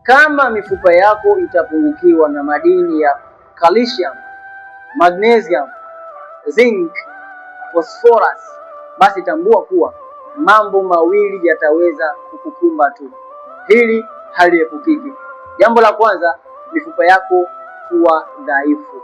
Kama mifupa yako itapungukiwa na madini ya calcium, magnesium, zinc, phosphorus, basi tambua kuwa mambo mawili yataweza kukukumba tu. Hili haliepukiki. Jambo la kwanza, mifupa yako kuwa dhaifu.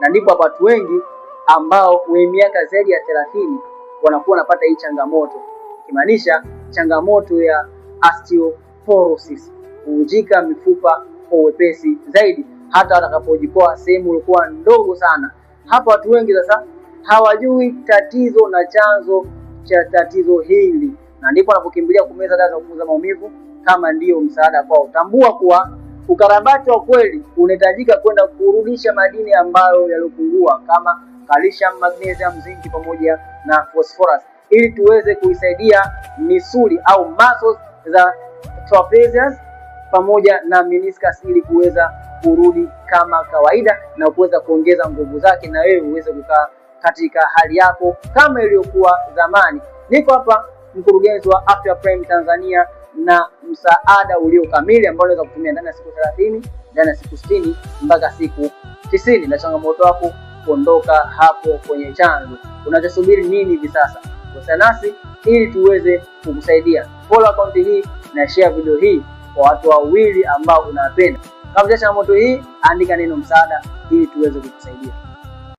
Na ndipo watu wengi ambao wenye miaka zaidi ya 30 wanakuwa wanapata hii changamoto. Ikimaanisha changamoto ya osteoporosis, kuvunjika mifupa kwa wepesi zaidi hata watakapojikwaa sehemu ilikuwa ndogo sana. Hapa watu wengi sasa hawajui tatizo na chanzo cha tatizo hili, na ndipo wanapokimbilia kumeza dawa za kupunguza maumivu kama ndiyo msaada kwao. Tambua kuwa ukarabati wa kweli unahitajika kwenda kurudisha madini ambayo yaliyopungua kama calcium, magnesium, zinc pamoja na phosphorus, ili tuweze kuisaidia misuli au muscles za trapezius pamoja na meniscus ili kuweza kurudi kama kawaida na kuweza kuongeza nguvu zake, na wewe uweze kukaa katika hali yako kama iliyokuwa zamani. Niko hapa mkurugenzi wa Afya Prime Tanzania na msaada ulio kamili ambao unaweza kutumia ndani ya siku 30, ndani ya siku 60 mpaka siku 90, na changamoto yako kuondoka hapo kwenye chanzo. Unachosubiri nini hivi sasa? Wasiliana nasi ili tuweze kukusaidia. Follow account hii na share video hii kwa watu wawili ambao unawapenda. Kama una changamoto hii, andika neno msaada ili tuweze kukusaidia.